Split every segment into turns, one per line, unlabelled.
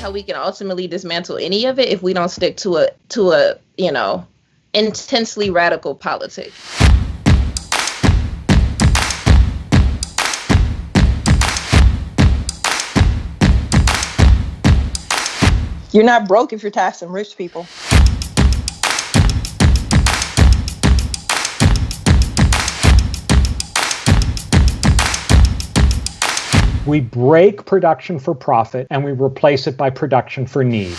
How we can ultimately dismantle any of it if we don't stick to a intensely radical politic.
You're not broke if you're taxing rich people.
We break production for profit and we replace it by production for need.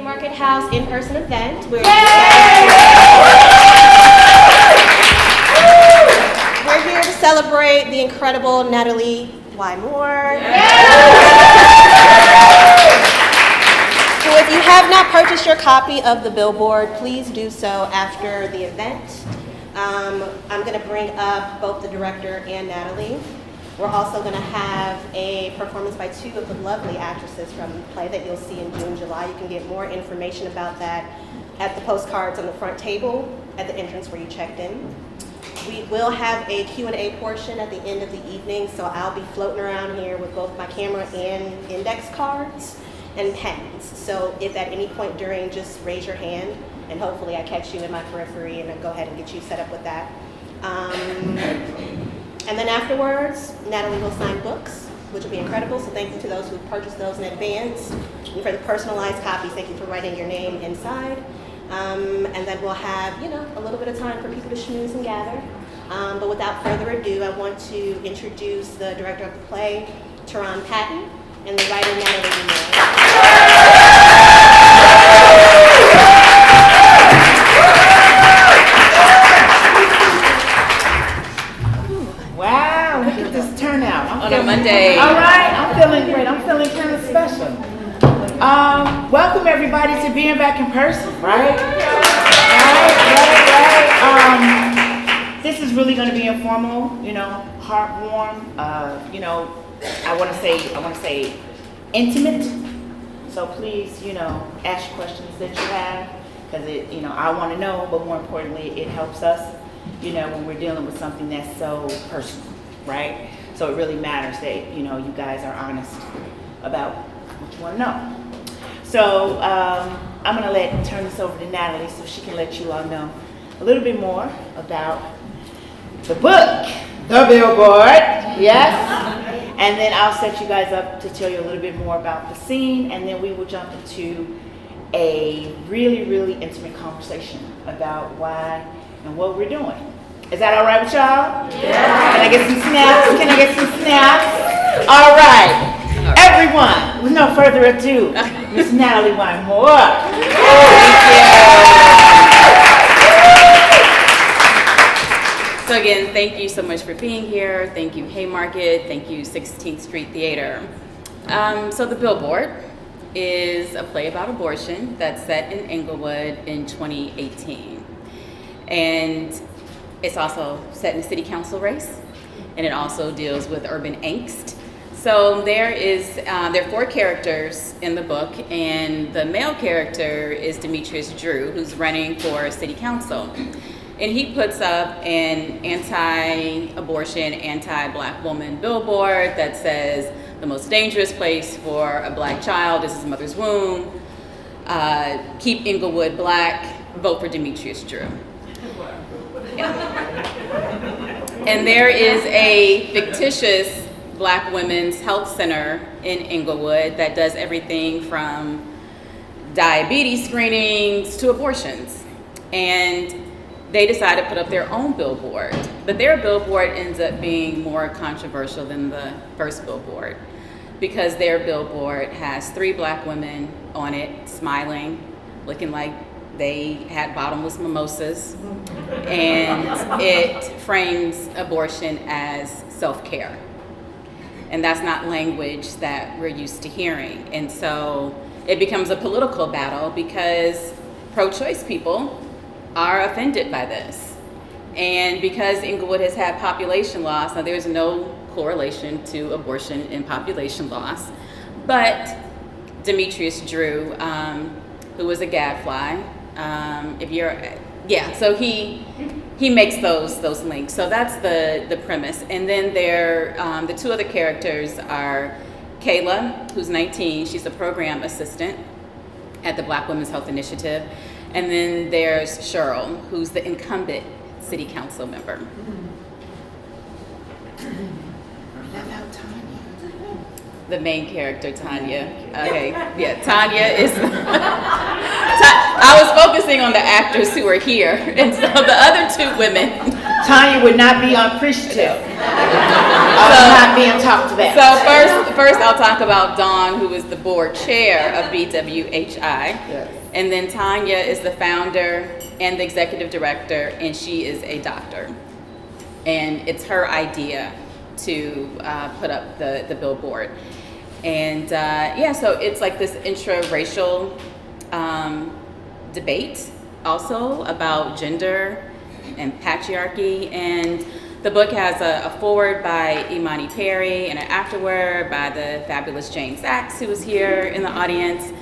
Haymarket House in-person event. We're here to celebrate the incredible Natalie Moore. So if you have not purchased your copy of the Billboard, please do so after the event. I'm going to bring up both the director and Natalie. We're also going to have a performance by two of the lovely actresses from the play that you'll see in June, July. You can get more information about that at the postcards on the front table at the entrance where you checked in. We will have a Q&A portion at the end of the evening, so I'll be floating around here with both my camera and index cards and pens. So if at any point during, just raise your hand, and hopefully I catch you in my periphery and I'll go ahead and get you set up with that. And then afterwards, Natalie will sign books, which will be incredible. So thank you to those who purchased those in advance. And for the personalized copies, thank you for writing your name inside. And then we'll have, a little bit of time for people to schmooze and gather. But without further ado, I want to introduce the director of the play, TaRon Patton, and the writer, Natalie Moore.
Wow, look at this turnout.
On a Monday.
All right, I'm feeling great. I'm feeling kind of special. Welcome everybody to being back in person, right? Right. This is really going to be informal, heartwarm. I want to say intimate. So please, ask questions that you have, because I want to know, but more importantly, it helps us. When we're dealing with something that's so personal, right? So it really matters that, you guys are honest about what you want to know. So I'm going to turn this over to Natalie so she can let you all know a little bit more about the book, The Billboard, yes? And then I'll set you guys up to tell you a little bit more about the scene, and then we will jump into a really, really intimate conversation about why and what we're doing. Is that all right with y'all? Yeah. Can I get some snaps? All right. Everyone, with no further ado, Miss Natalie Moore.
So again, thank you so much for being here. Thank you, Haymarket. Thank you, 16th Street Theater. So The Billboard is a play about abortion that's set in Englewood in 2018. And it's also set in a city council race, and it also deals with urban angst. So there are 4 characters in the book, and the male character is Demetrius Drew, who's running for city council. And he puts up an anti-abortion, anti-black woman billboard that says, the most dangerous place for a black child is his mother's womb. Keep Englewood black, vote for Demetrius Drew. Yeah. And there is a fictitious Black women's health center in Englewood that does everything from diabetes screenings to abortions. And they decided to put up their own billboard, but their billboard ends up being more controversial than the first billboard, because their billboard has 3 Black women on it, smiling, looking like they had bottomless mimosas, and it frames abortion as self-care. And that's not language that we're used to hearing. And so it becomes a political battle because pro-choice people are offended by this. And because Englewood has had population loss, now there's no correlation to abortion and population loss, but Demetrius Drew, who was a gadfly, so he makes those links. So that's the premise. And then the 2 other characters are Kayla, who's 19, she's a program assistant at the Black Women's Health Initiative. And then there's Cheryl, who's the incumbent city council member. The main character, Tanya. Okay, yeah, Tanya is. I was focusing on the actors who are here, and so the other 2 women.
Tanya would not be appreciative of not being talked about.
So first I'll talk about Dawn, who is the board chair of BWHI. Yes. And then Tanya is the founder and the executive director, and she is a doctor. And it's her idea to put up the billboard. And yeah, so it's like this intra-racial debate also about gender and patriarchy. And the book has a foreword by Imani Perry and an afterword by the fabulous Jane Sachs, who was here in the audience.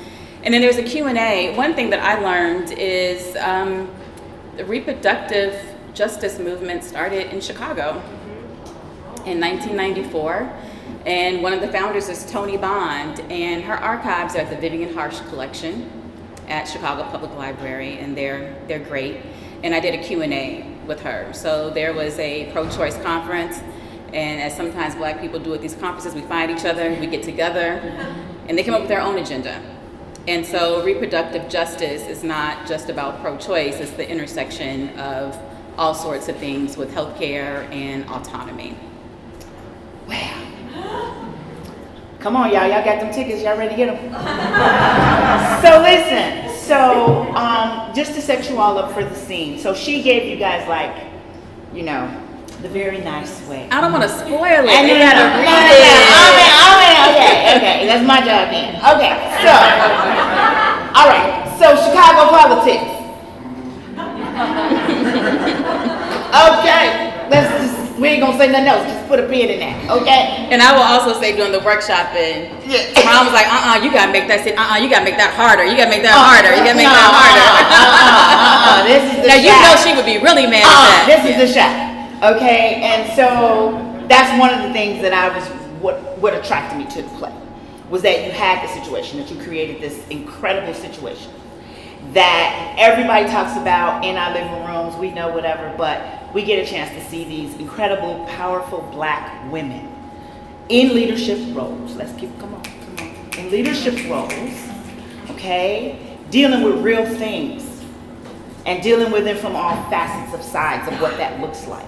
And then there's a Q&A. One thing that I learned is the reproductive justice movement started in Chicago in 1994. And one of the founders is Toni Bond, and her archives are at the Vivian Harsh Collection at Chicago Public Library, and they're great. And I did a Q&A with her. So there was a pro-choice conference, and as sometimes Black people do at these conferences, we find each other, we get together, and they come up with their own agenda. And so reproductive justice is not just about pro-choice, it's the intersection of all sorts of things with healthcare and autonomy.
Wow. Come on, y'all got them tickets, y'all ready to get them? So listen, just to set you all up for the scene. So she gave you guys like, you know, the very nice way.
I don't want to spoil it.
And
You gotta read it.
Okay, that's my job then. Okay, so, all right, so Chicago politics. Okay, we ain't gonna say nothing else, just put a pin in that, okay?
And I will also say during the workshop, and Ron was like, you gotta make that, you gotta make that harder, you gotta make that harder, you gotta make that harder.
This is the
now,
shot.
you know she would be really mad at that.
This is the shot, okay? And so that's one of the things that what attracted me to the play, was that you had the situation, that you created this incredible situation that everybody talks about in our living rooms, we know whatever, but we get a chance to see these incredible, powerful Black women in leadership roles. Come on. In leadership roles, okay? Dealing with real things and dealing with it from all facets of sides of what that looks like.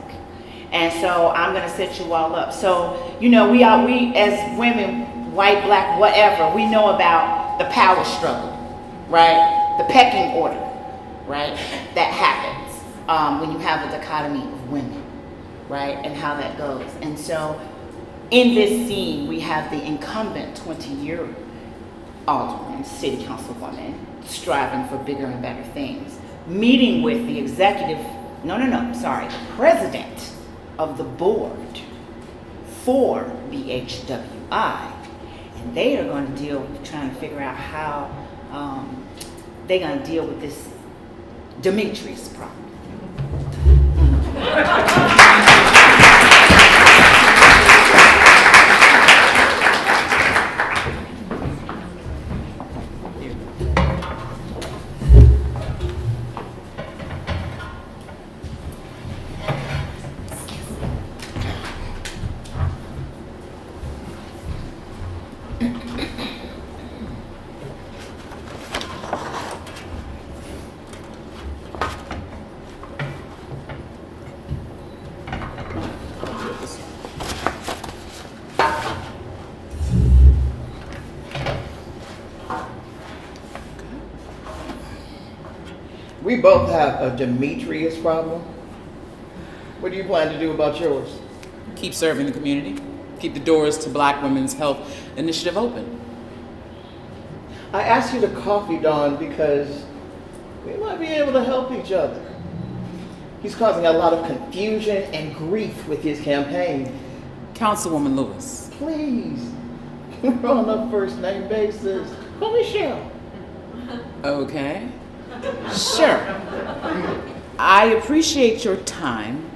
And so I'm gonna set you all up. So, you know, we as women, white, Black, whatever, we know about the power struggle, right? The pecking order, right? That happens when you have a dichotomy of women, right? And how that goes. And so in this scene, we have the incumbent 20-year alderman, city councilwoman, striving for bigger and better things, meeting with the president of the board for BHWI. And they are going to deal with trying to figure out how they're going to deal with this Demetrius problem.
We both have a Demetrius problem. What do you plan to do about yours?
Keep serving the community. Keep the doors to Black Women's Health Initiative open.
I asked you to coffee, Dawn, because we might be able to help each other. He's causing a lot of confusion and grief with his campaign.
Councilwoman Lewis.
Please, we're on a first name basis. Call me Cheryl.
Okay. Sure. I appreciate your time.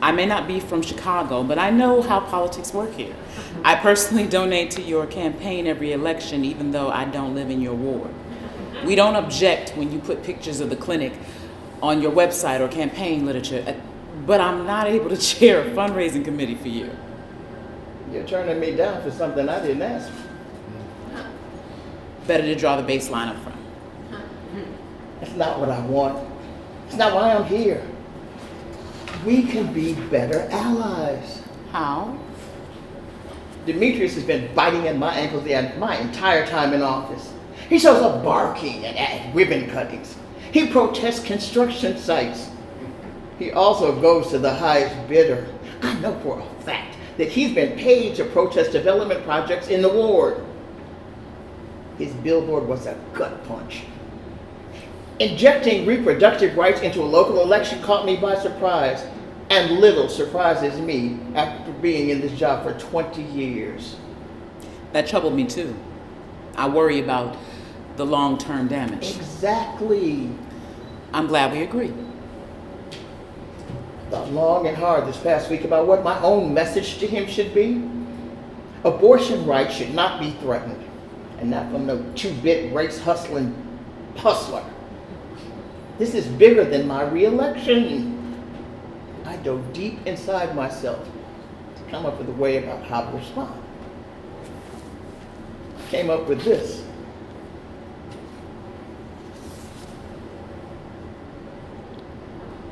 I may not be from Chicago, but I know how politics work here. I personally donate to your campaign every election, even though I don't live in your ward. We don't object when you put pictures of the clinic on your website or campaign literature, but I'm not able to chair a fundraising committee for you.
You're turning me down for something I didn't ask for.
Better to draw the baseline up front.
That's not what I want. It's not why I'm here. We can be better allies.
How?
Demetrius has been biting at my ankles my entire time in office. He shows up barking and at ribbon cuttings. He protests construction sites. He also goes to the highest bidder. I know for a fact that he's been paid to protest development projects in the ward. His billboard was a gut punch. Injecting reproductive rights into a local election caught me by surprise, and little surprises me after being in this job for 20 years.
That troubled me too. I worry about the long-term damage.
Exactly.
I'm glad we agree.
Thought long and hard this past week about what my own message to him should be. Abortion rights should not be threatened, and not from no two-bit race hustling hustler. This is bigger than my re-election. I dove deep inside myself to come up with a way about how to respond. I came up with this.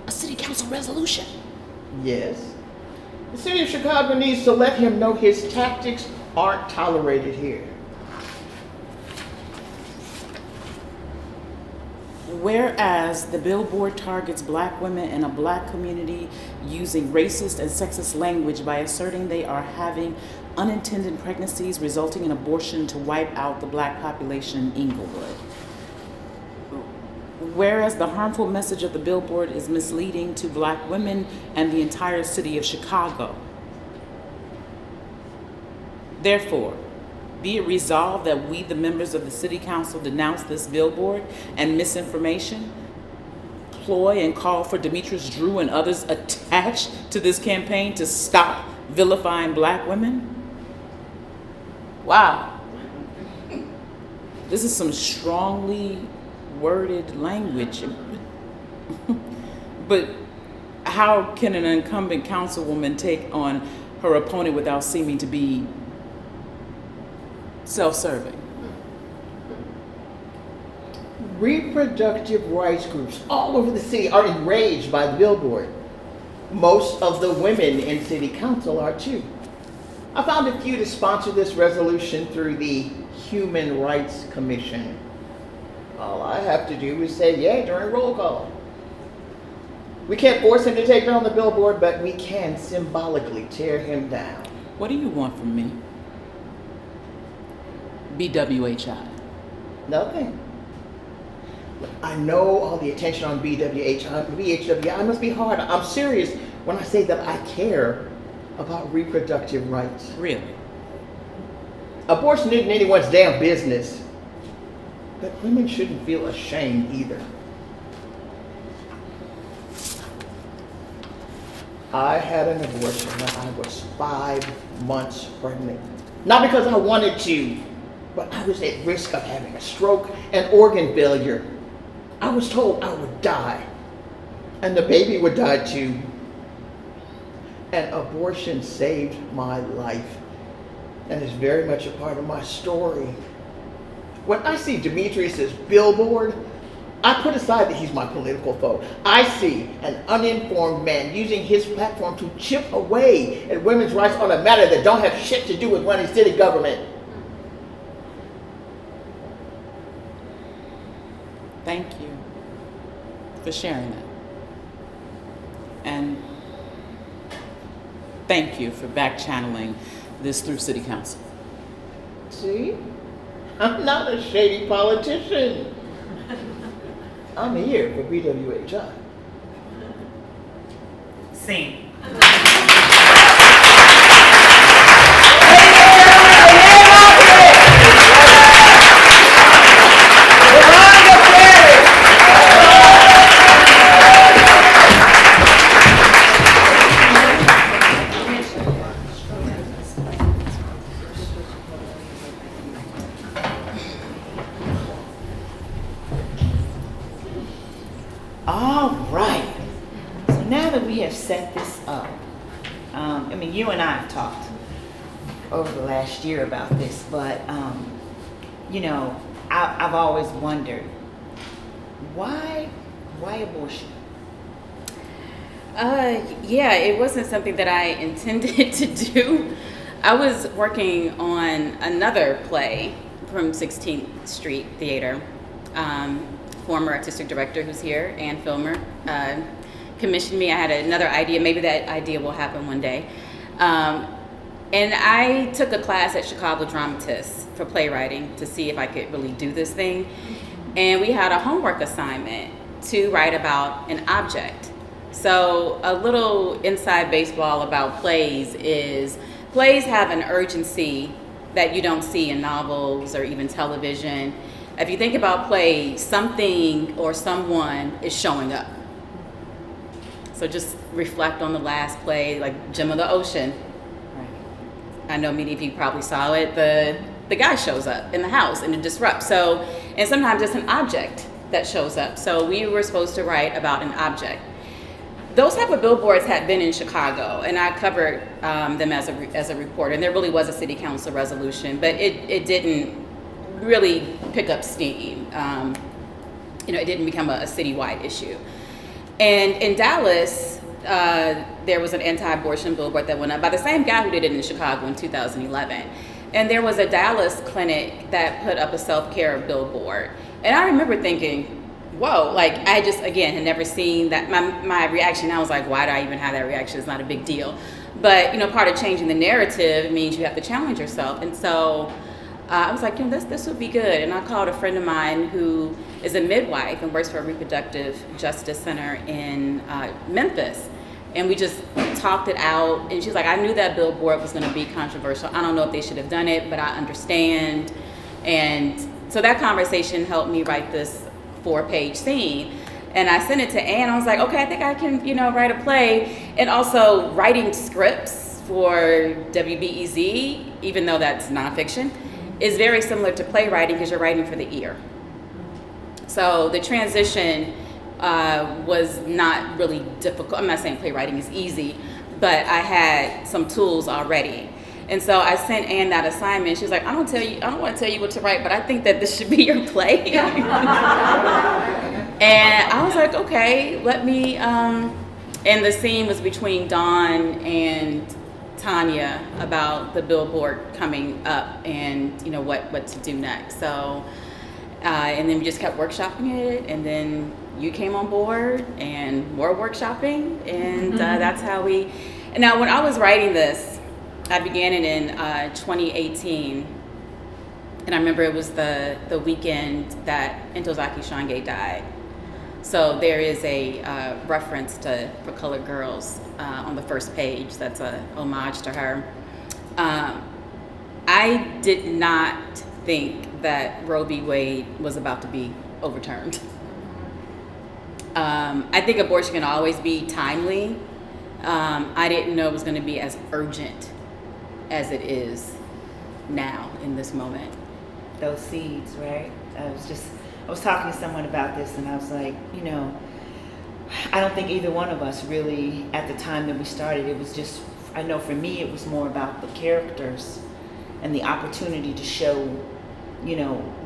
A city council resolution.
Yes. The city of Chicago needs to let him know his tactics aren't tolerated here.
Whereas the billboard targets black women in a black community using racist and sexist language by asserting they are having unintended pregnancies resulting in abortion to wipe out the black population in Englewood. Whereas the harmful message of the billboard is misleading to black women and the entire city of Chicago. Therefore, be it resolved that we, the members of the City Council, denounce this billboard and misinformation, ploy and call for Demetrius Drew and others attached to this campaign to stop vilifying black women. Wow. This is some strongly worded language. But how can an incumbent councilwoman take on her opponent without seeming to be self-serving?
Reproductive rights groups all over the city are enraged by the billboard. Most of the women in city council are too. I found a few to sponsor this resolution through the Human Rights Commission. All I have to do is say yay during roll call. We can't force him to take down the billboard, but we can symbolically tear him down.
What do you want from me? BWHI.
Nothing. Look, I know all the attention on BHWI must be hard. I'm serious when I say that I care about reproductive rights.
Really?
Abortion isn't anyone's damn business. But women shouldn't feel ashamed either. I had an abortion when I was 5 months pregnant. Not because I wanted to, but I was at risk of having a stroke and organ failure. I was told I would die, and the baby would die too. An abortion saved my life, and is very much a part of my story. When I see Demetrius's billboard, I put aside that he's my political foe. I see an uninformed man using his platform to chip away at women's rights on a matter that don't have shit to do with running city government.
Thank you for sharing that. And thank you for back channeling this through City Council.
See? I'm not a shady politician. I'm here for BWHI.
Scene. All right. So now that we have set this up, I mean, you and I have talked over the last year about this, but you know, I've always wondered why abortion?
Yeah, it wasn't something that I intended to do. I was working on another play from 16th Street Theater, former artistic director who's here, and filmer, commissioned me. I had another idea. Maybe that idea will happen one day. And I took a class at Chicago Dramatists for playwriting to see if I could really do this thing. And we had a homework assignment to write about an object. So a little inside baseball about plays is plays have an urgency that you don't see in novels or even television. If you think about plays, something or someone is showing up. So just reflect on the last play, like Gem of the Ocean. I know many of you probably saw it. The guy shows up in the house and it disrupts. So, and sometimes it's an object that shows up. So we were supposed to write about an object. Those type of billboards had been in Chicago, and I covered them as a reporter. And there really was a city council resolution, but it didn't really pick up steam. It didn't become a citywide issue. And in Dallas, there was an anti-abortion billboard that went up by the same guy who did it in Chicago in 2011. And there was a Dallas clinic that put up a self-care billboard. And I remember thinking, whoa, like I just, again, had never seen that. My reaction, I was like, why do I even have that reaction? It's not a big deal. But, part of changing the narrative means you have to challenge yourself. And so I was like, this would be good. And I called a friend of mine who is a midwife and works for a reproductive justice center in Memphis. And we just talked it out. And she's like, I knew that billboard was going to be controversial. I don't know if they should have done it, but I understand. And so that conversation helped me write this 4-page scene. And I sent it to Anne. I was like, okay, I think I can, write a play. And also writing scripts for WBEZ, even though that's nonfiction, is very similar to playwriting because you're writing for the ear. So the transition was not really difficult. I'm not saying playwriting is easy, but I had some tools already. And so I sent Anne that assignment. She was like, I don't want to tell you what to write, but I think that this should be your play. And I was like, okay, let me, and the scene was between Dawn and Tanya about the billboard coming up and, what to do next. So, and then we just kept workshopping it, and then you came on board and more workshopping, and that's how we, and now when I was writing this, I began it in 2018, and I remember it was the weekend that Ntozake Shange died. So there is a reference to For Colored Girls on the first page. That's a homage to her. I did not think that Roe v. Wade was about to be overturned. I think abortion can always be timely. I didn't know it was going to be as urgent as it is now in this moment.
Those seeds, right? I was talking to someone about this, and I was like, I don't think either one of us really, at the time that we started, it was just, I know for me, it was more about the characters and the opportunity to show,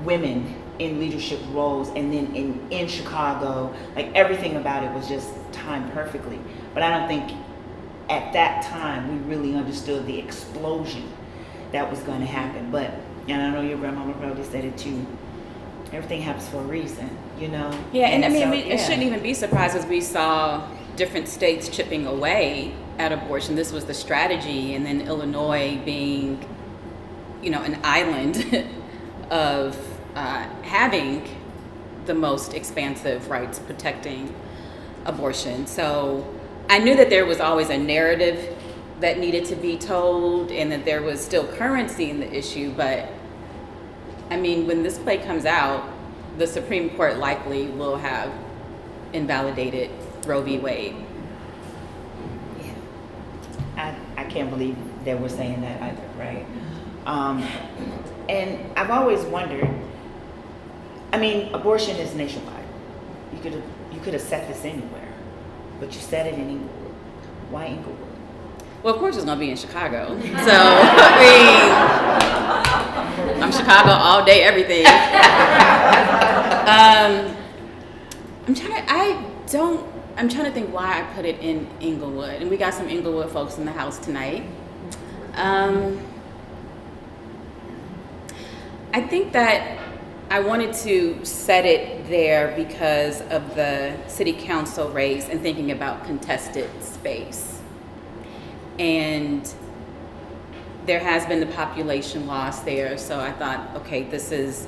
women in leadership roles, and then in Chicago, like everything about it was just timed perfectly. But I don't think at that time we really understood the explosion that was going to happen. But, and I know your grandmama probably said it too, everything happens for a reason,
Yeah, and I mean, it shouldn't even be surprised as we saw different states chipping away at abortion. This was the strategy, and then Illinois being, an island of having the most expansive rights protecting abortion. So I knew that there was always a narrative that needed to be told, and that there was still currency in the issue. But I mean, when this play comes out, the Supreme Court likely will have invalidated Roe v. Wade.
Yeah. I can't believe that we're saying that either, right? And I've always wondered, I mean, abortion is nationwide. You could have set this anywhere, but you set it in Englewood. Why Englewood?
Well, of course it's going to be in Chicago. So, I mean, I'm Chicago all day, everything. I'm trying to think why I put it in Englewood. And we got some Englewood folks in the house tonight. I think that I wanted to set it there because of the city council race and thinking about contested space. And there has been the population loss there, so I thought, okay, this is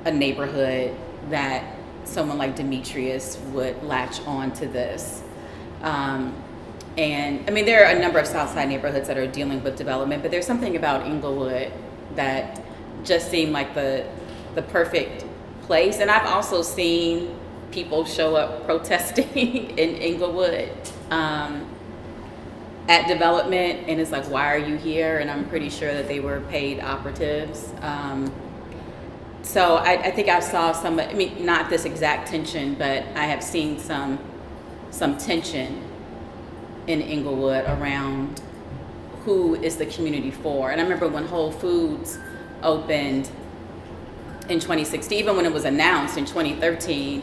a neighborhood that someone like Demetrius would latch on to this. And I mean, there are a number of Southside neighborhoods that are dealing with development, but there's something about Englewood that just seemed like the perfect place. And I've also seen people show up protesting in Englewood at development, and it's like, why are you here? And I'm pretty sure that they were paid operatives. So I think I saw some, I mean, not this exact tension, but I have seen some tension in Englewood around who is the community for. And I remember when Whole Foods opened in 2016, even when it was announced in 2013,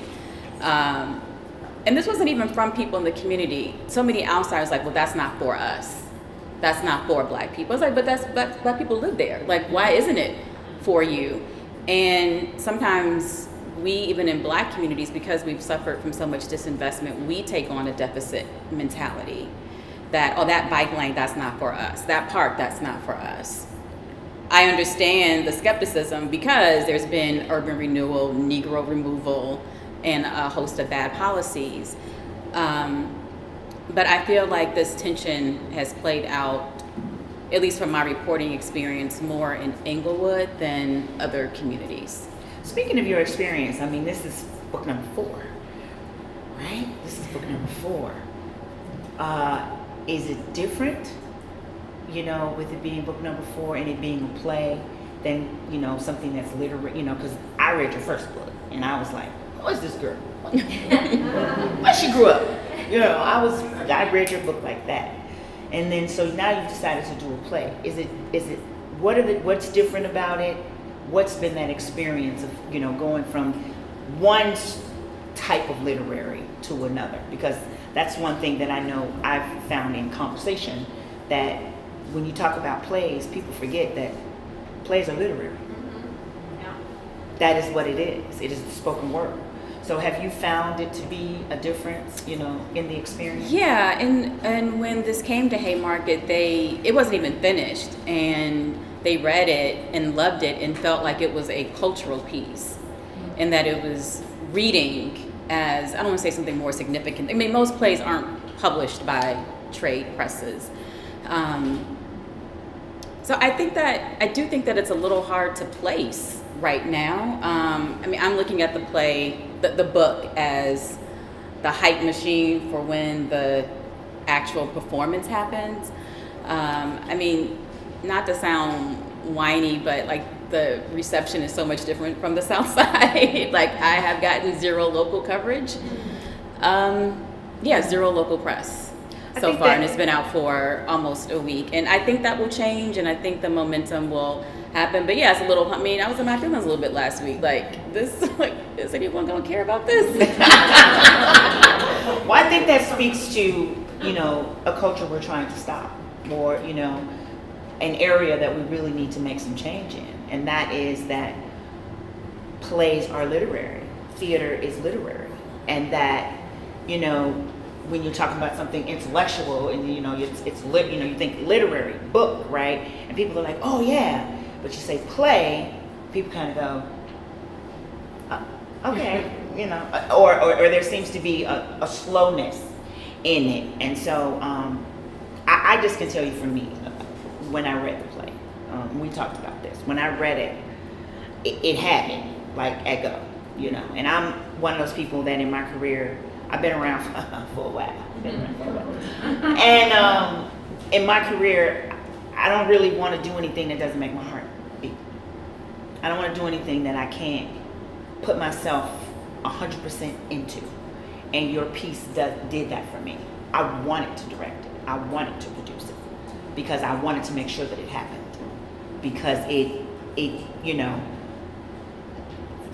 and this wasn't even from people in the community. So many outsiders like, well, that's not for us. That's not for Black people. I was like, but Black people live there. Like, why isn't it for you? And sometimes we, even in Black communities, because we've suffered from so much disinvestment, we take on a deficit mentality that, oh, that bike lane, that's not for us. That park, that's not for us. I understand the skepticism because there's been urban renewal, Negro removal, and a host of bad policies. But I feel like this tension has played out, at least from my reporting experience, more in Englewood than other communities.
Speaking of your experience, I mean, this is book number 4, right? This is book number 4. Is it different, you know, with it being book number 4 and it being a play than, you know, something that's literary, you know, because I read your first book and I was like, who is this girl? Why she grew up? You know, I read your book like that. And then, so now you've decided to do a play. What's different about it? What's been that experience of, you know, going from one type of literary to another? Because that's one thing that I know I've found in conversation, that when you talk about plays, people forget that plays are literary. Yeah. That is what it is. It is the spoken word. So have you found it to be a difference, you know, in the experience?
Yeah, and when this came to Haymarket, it wasn't even finished, and they read it and loved it and felt like it was a cultural piece, and that it was reading as, I don't want to say something more significant. I mean, most plays aren't published by trade presses. So I do think that it's a little hard to place right now. I mean, I'm looking at the play, the book, as the hype machine for when the actual performance happens. I mean, not to sound whiny, but like the reception is so much different from the South Side. Like, I have gotten 0 local coverage. 0 local press so far, and it's been out for almost a week. And I think that will change, and I think the momentum will happen. But yeah, it's a little, I mean, I was in my feelings a little bit last week. Like, this, like, is anyone gonna care about this?
Well, I think that speaks to, you know, a culture we're trying to stop, or, you know, an area that we really need to make some change in. And that is that plays are literary, theater is literary. And that, you know, when you're talking about something intellectual and, you know, you think literary book, right? And people are like, oh yeah. But you say play, people kind of go, okay, you know, or there seems to be a slowness in it. And so I just can tell you, for me, when I read the play, we talked about this, when I read it, it had me, like, at go, you know. And I'm one of those people that in my career, I've been around for a while. And in my career, I don't really want to do anything that doesn't make my heart beat. I don't want to do anything that I can't put myself 100% into. And your piece did that for me. I wanted to direct it. I wanted to produce it. Because I wanted to make sure that it happened. Because it you know,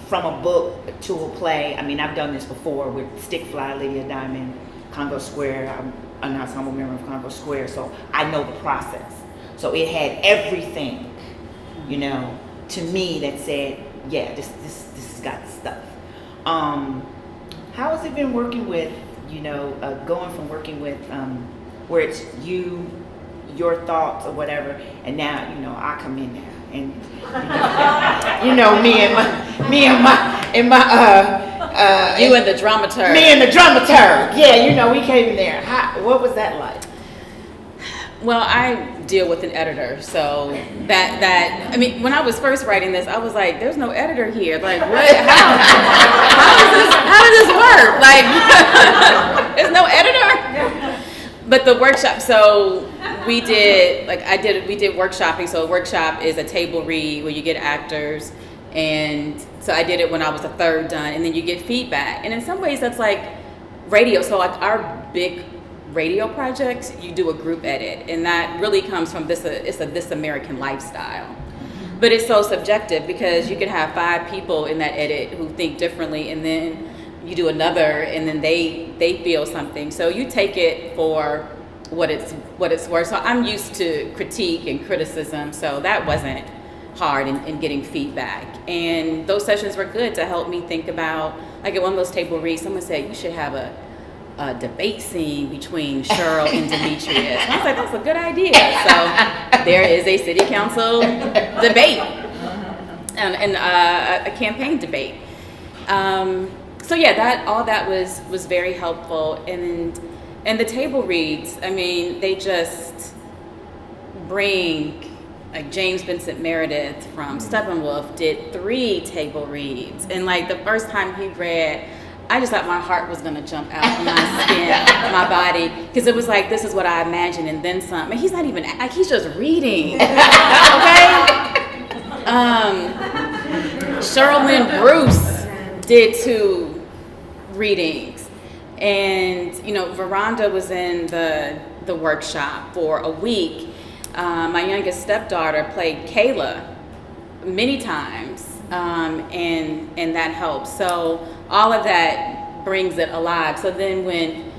from a book to a play, I mean, I've done this before with Stick Fly, Lydia Diamond, Congo Square. I'm an ensemble member of Congo Square, so I know the process. So it had everything, you know, to me that said, yeah, this has got stuff. How has it been working with, going from working with where it's your thoughts or whatever, and now I come in there and
you and the dramaturg.
Me and the dramaturg. Yeah, we came in there. What was that like?
Well, I deal with an editor, so that I mean, when I was first writing this, I was like, "There's no editor here. Like, what? How does this work? Like, there's no editor." But the workshop, so we did workshopping. So a workshop is a table read where you get actors, and so I did it when I was a third done, and then you get feedback. And in some ways, that's like radio. So like our big radio projects, you do a group edit, and that really comes from this American lifestyle. But it's so subjective because you can have 5 people in that edit who think differently, and then you do another, and then they feel something. So you take it for what it's worth. So I'm used to critique and criticism, so that wasn't hard in getting feedback. And those sessions were good to help me think about, like at one of those table reads, someone said you should have a debate scene between Cheryl and Demetrius. I was like, that's a good idea. So there is a city council debate and a campaign debate. So yeah, all that was very helpful. And the table reads, I mean, they just bring, like James Vincent Meredith from Steppenwolf did 3 table reads. And like the first time he read, I just thought my heart was gonna jump out of my skin, my body, because it was like, this is what I imagined, and then some. And he's not even, like, he's just reading, okay? Cheryl Lynn Bruce did 2 readings, and Veranda was in the workshop for a week. My youngest stepdaughter played Kayla many times, and that helps. So all of that brings it alive. So then when,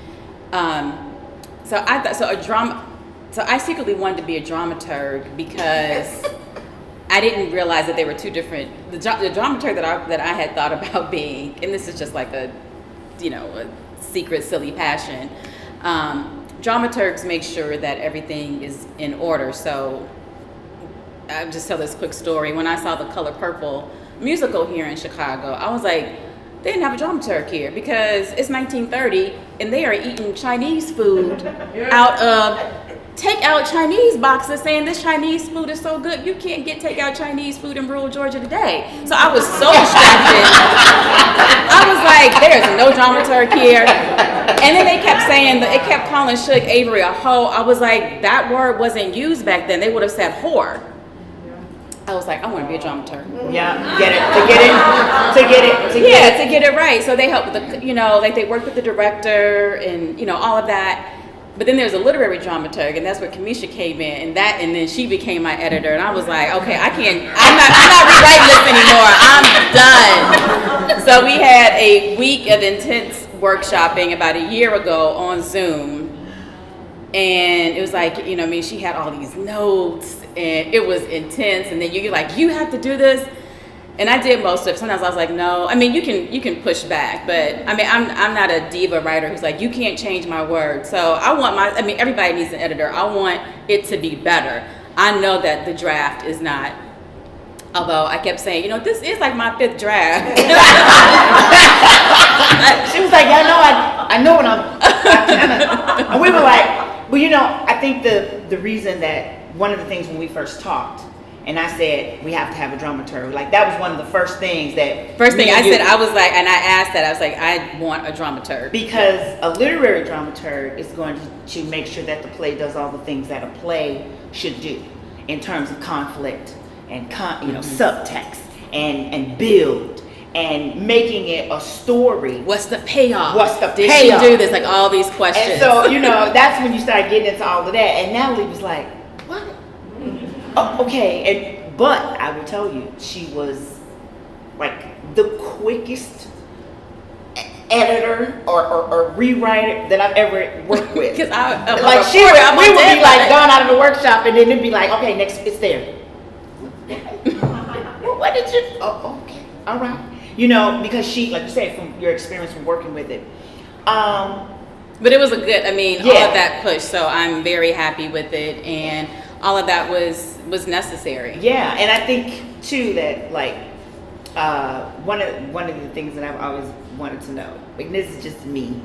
so I secretly wanted to be a dramaturg because I didn't realize that they were 2 different. The dramaturg that I had thought about being, and this is just like a secret silly passion. Dramaturgs make sure that everything is in order. So I'll just tell this quick story. When I saw the Color Purple musical here in Chicago, I was like, they didn't have a dramaturg here because it's 1930 and they are eating Chinese food out of takeout Chinese boxes, saying this Chinese food is so good you can't get takeout Chinese food in rural Georgia today. So I was so distracted. I was like, there's no dramaturg here. And then they kept saying, it kept calling Suge Avery a hoe. I was like, that word wasn't used back then. They would have said whore. I was like, I want to be a dramaturg.
Yeah, to get
it right. So they helped with the, like they worked with the director and all of that. But then there's a literary dramaturg, and that's where Kamisha came in, and then she became my editor. And I was like, okay, I'm not rewriting this anymore. I'm done. So we had a week of intense workshopping about a year ago on Zoom. And it was like, she had all these notes, and it was intense. And then you're like, you have to do this. And I did most of it. Sometimes I was like, no. I mean, you can push back, but I mean, I'm not a diva writer who's like, you can't change my word. So everybody needs an editor. I want it to be better. I know that the draft is not, although I kept saying, this is like my 5th draft.
She was like, I know what and we were like, well, I think the reason that one of the things when we first talked, and I said, we have to have a dramaturg. Like, that was one of the first things that...
First thing I said, I was like, and I asked that, I was like, I want a dramaturg.
Because a literary dramaturg is going to make sure that the play does all the things that a play should do in terms of conflict and, subtext and build and making it a story.
What's the payoff?
Did
she do this? Like, all these questions.
And so, that's when you start getting into all of that. And Natalie was like, what? Oh, okay, but I will tell you, she was like the quickest editor or rewriter that I've ever worked with.
Because
we would be like gone out of the workshop, and then it'd be like, okay, next, it's there. what did you? Oh, okay, all right. You know, because she, like you said, from your experience from working with it.
But it was a good, I mean,
Yeah.
all of that push, so I'm very happy with it, and all of that was necessary.
Yeah, and I think too that like one of the things that I've always wanted to know, like this is just me,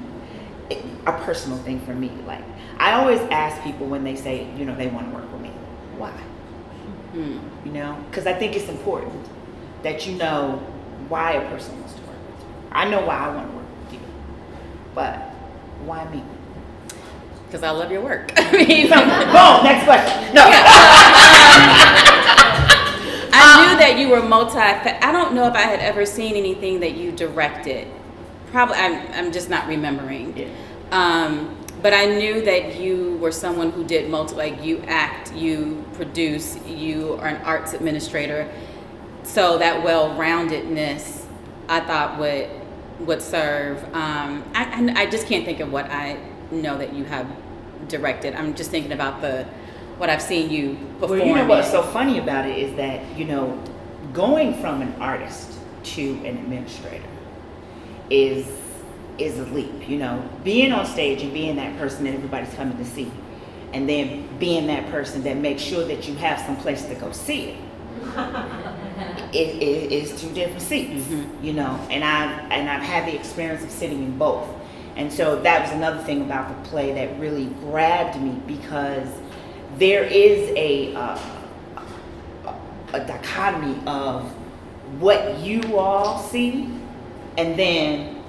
a personal thing for me. Like I always ask people when they say, you know, they want to work with me, why? You know, because I think it's important that you know why a person wants to work with you. I know why I want to work with you, but why me?
Because I love your work. I mean,
boom, next question. No.
I knew that you were I don't know if I had ever seen anything that you directed. Probably, I'm just not remembering.
Yeah.
But I knew that you were someone who did like you act, you produce, you are an arts administrator. So that well-roundedness, I thought would serve. I just can't think of what I know that you have directed. I'm just thinking about what I've seen you perform.
Well, you know what's so funny about it is that, you know, going from an artist to an administrator is a leap. You know, being on stage and being that person that everybody's coming to see, and then being that person that makes sure that you have some place to go see it. It is two different seats, you know, and I've had the experience of sitting in both. And so that was another thing about the play that really grabbed me, because there is a dichotomy of what you all see and then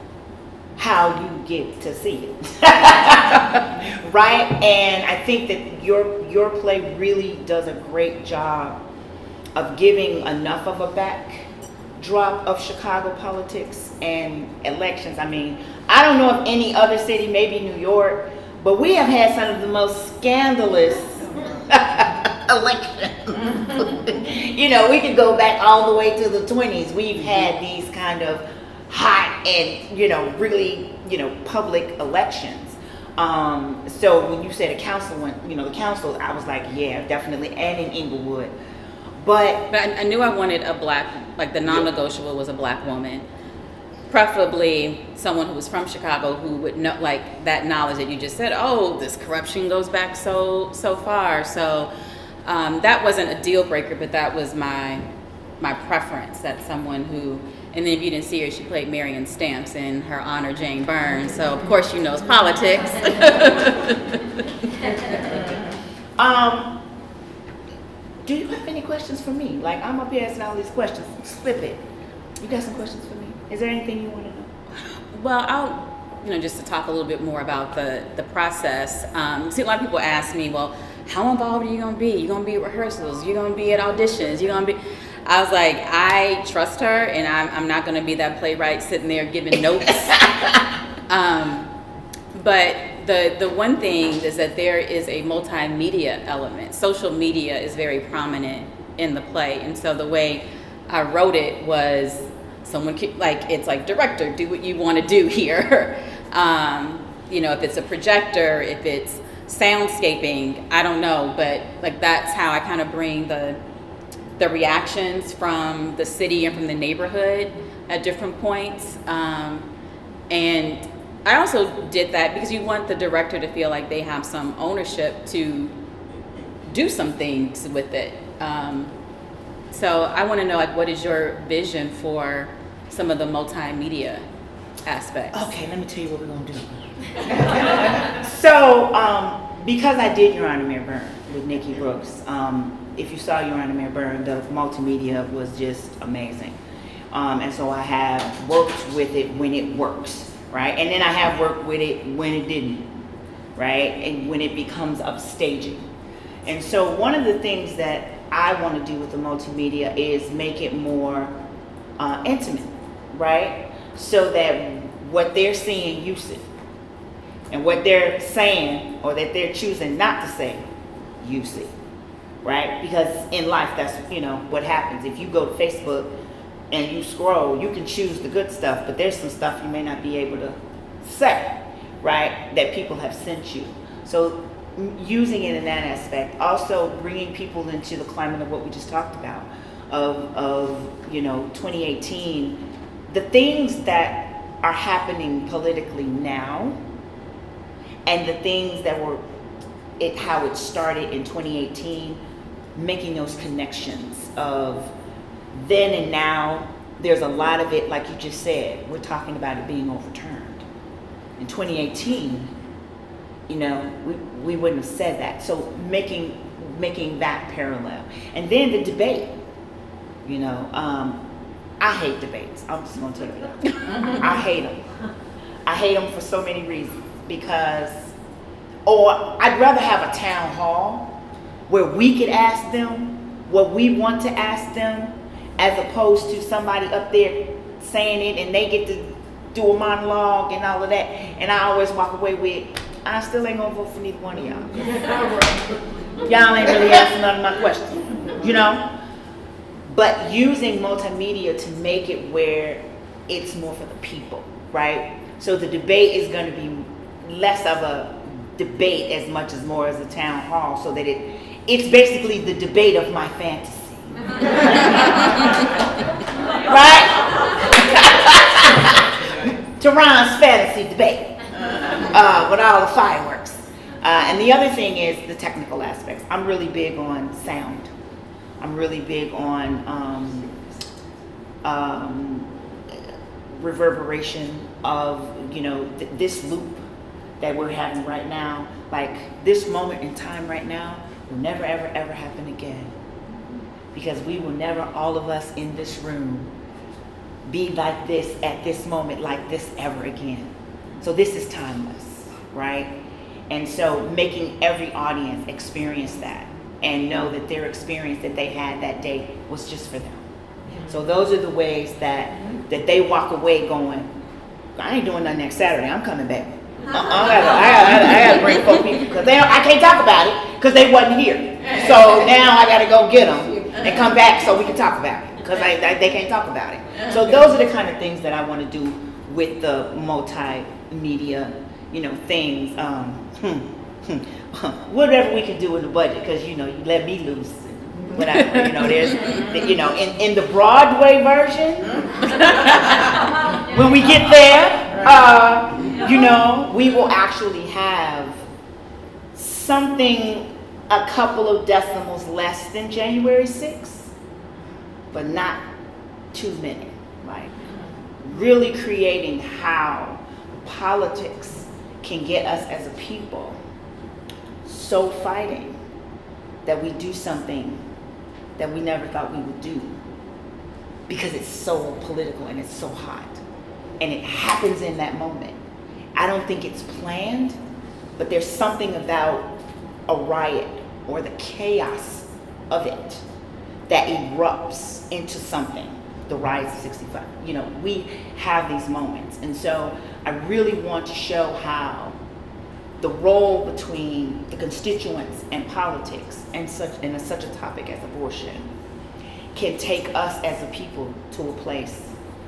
how you get to see it. Right? And I think that your play really does a great job of giving enough of a backdrop of Chicago politics and elections. I mean, I don't know of any other city, maybe New York, but we have had some of the most scandalous elections. You know, we could go back all the way to the 20s. We've had these kind of hot and, you know, really, you know, public elections. So when you said the council, I was like, yeah, definitely, and in Englewood. But
I knew I wanted a black, like the non-negotiable was a black woman, preferably someone who was from Chicago who would know, like that knowledge that you just said, oh, this corruption goes back so far. So that wasn't a deal breaker, but that was my preference, that someone who, and then if you didn't see her, she played Marion Stamps in Her Honor Jane Burns, so of course she knows politics.
Do you have any questions for me? Like, I'm up here asking all these questions. Slip it. You got some questions for me? Is there anything you want to know?
Well, I'll, just to talk a little bit more about the process. See, a lot of people ask me, well, how involved are you going to be? You're going to be at rehearsals? You're going to be at auditions? You're going to be... I was like, I trust her, and I'm not going to be that playwright sitting there giving notes. But the one thing is that there is a multimedia element. Social media is very prominent in the play, and so the way I wrote it was someone could, like, it's like, director, do what you want to do here. If it's a projector, if it's soundscaping, I don't know, but like that's how I kind of bring the reactions from the city and from the neighborhood at different points. And I also did that because you want the director to feel like they have some ownership to do some things with it. So I want to know, like, what is your vision for some of the multimedia aspects?
Okay, let me tell you what we're going to do. So, because I did Your Honor Mayor Burn with Nikki Brooks, if you saw Your Honor Mayor Burn, the multimedia was just amazing. And so I have worked with it when it works, right? And then I have worked with it when it didn't, right? And when it becomes upstaging. And so one of the things that I want to do with the multimedia is make it more intimate, right? So that what they're seeing, you see. And what they're saying or that they're choosing not to say, you see, right? Because in life, that's, what happens. If you go to Facebook and you scroll, you can choose the good stuff, but there's some stuff you may not be able to say, right? That people have sent you. So using it in that aspect, also bringing people into the climate of what we just talked about, of 2018, the things that are happening politically now, and the things that were how it started in 2018, making those connections of then and now. There's a lot of it, like you just said, we're talking about it being overturned. In 2018, we wouldn't have said that. So making that parallel. And then the debate, I hate debates. I'm just gonna tell you that. I hate them. I hate them for so many reasons, or I'd rather have a town hall where we could ask them what we want to ask them, as opposed to somebody up there saying it and they get to do a monologue and all of that. And I always walk away with, I still ain't gonna vote for neither one of y'all. Y'all ain't really answering none of my questions, But using multimedia to make it where it's more for the people, right? So the debate is gonna be less of a debate as much as more as a town hall, so that it's basically the debate of my fantasy. Right? TaRon's fantasy debate with all the fireworks. And the other thing is the technical aspects. I'm really big on sound. I'm really big on reverberation of, this loop that we're having right now. Like this moment in time right now will never, ever, ever happen again. Because we will never, all of us in this room, be like this at this moment, like this ever again. So this is timeless, right? And so making every audience experience that and know that their experience that they had that day was just for them. So those are the ways that they walk away going, I ain't doing nothing next Saturday, I'm coming back. I gotta bring 4 people, because I can't talk about it because they wasn't here. So now I gotta go get them and come back so we can talk about it, because they can't talk about it. So those are the kind of things that I want to do with the multimedia, things. Whatever we can do in the budget, because you let me loose. Whatever, there's, in the Broadway version, when we get there, we will actually have something a couple of decimals less than January 6th, but not too many, right? Really creating how politics can get us as a people so fighting that we do something that we never thought we would do, because it's so political and it's so hot and it happens in that moment. I don't think it's planned, but there's something about a riot or the chaos of it that erupts into something. The rise of 65, we have these moments. And so I really want to show how the role between the constituents and politics and such a topic as abortion can take us as a people to a place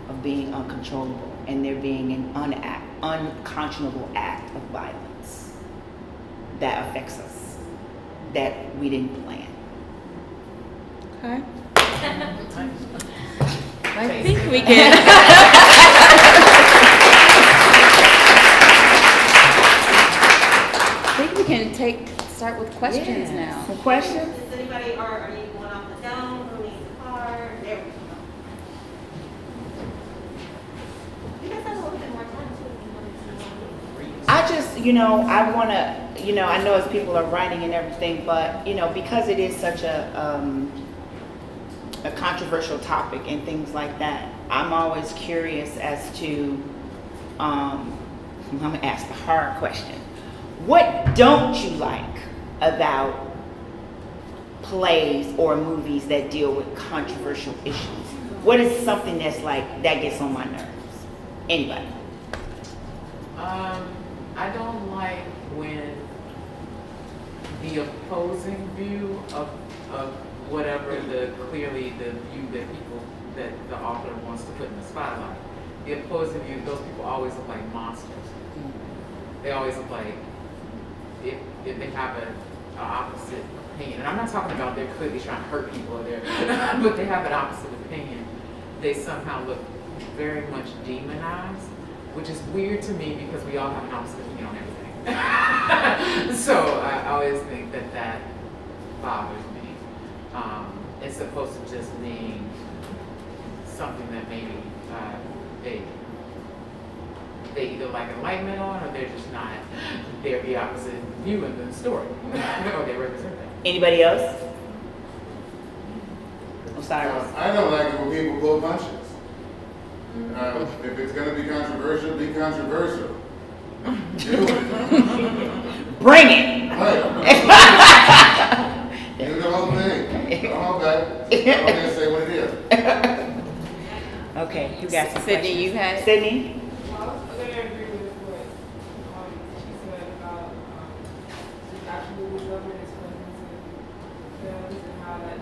of being uncontrollable and there being an unconscionable act of violence that affects us, that we didn't plan.
Okay. I think we can. I think we can start with questions now.
Some questions?
Does anybody, are you going off the dome? Who needs a car? There we go. You guys have a little bit more time too.
I just, I want to, I know as people are writing and everything, but, because it is such a controversial topic and things like that, I'm always curious as to, I'm going to ask the hard question. What don't you like about plays or movies that deal with controversial issues? What is something that's like, that gets on my nerves? Anybody?
I don't like when the opposing view of whatever clearly the view that the author wants to put in the spotlight. The opposing view, those people always look like monsters. They always look like, if they have an opposite opinion, and I'm not talking about they're clearly trying to hurt people or but they have an opposite opinion, they somehow look very much demonized, which is weird to me because we all have an opposite opinion on everything. So I always think that bothers me. It's supposed to just mean something that maybe they either lack enlightenment on, or they're just not, they're the opposite view in the story, or they represent that.
Anybody else? Osiris.
I don't like it when people pull punches. If it's going to be controversial, be controversial.
Bring it.
Right. Do the whole thing. Come on back. I don't need to say what it is.
Okay, you got some
Sydney,
questions.
you had.
Sydney?
I was going to agree with what she said about just absolutely loving his presence and films and how that.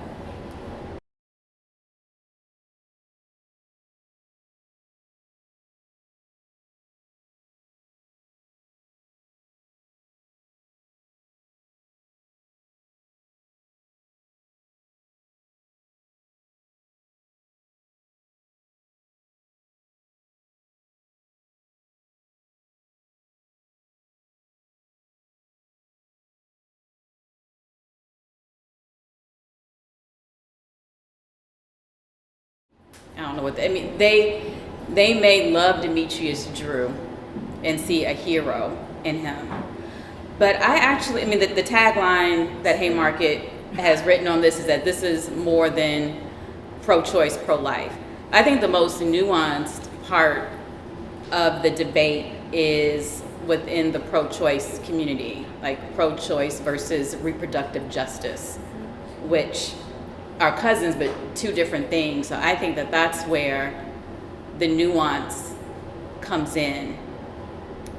I don't know what I mean. They may love Demetrius Drew and see a hero in him, but I mean, the tagline that Haymarket has written on this is that this is more than pro-choice, pro-life. I think the most nuanced part of the debate is within the pro-choice community, like pro-choice versus reproductive justice, which are cousins, but two different things. So I think that that's where the nuance comes in,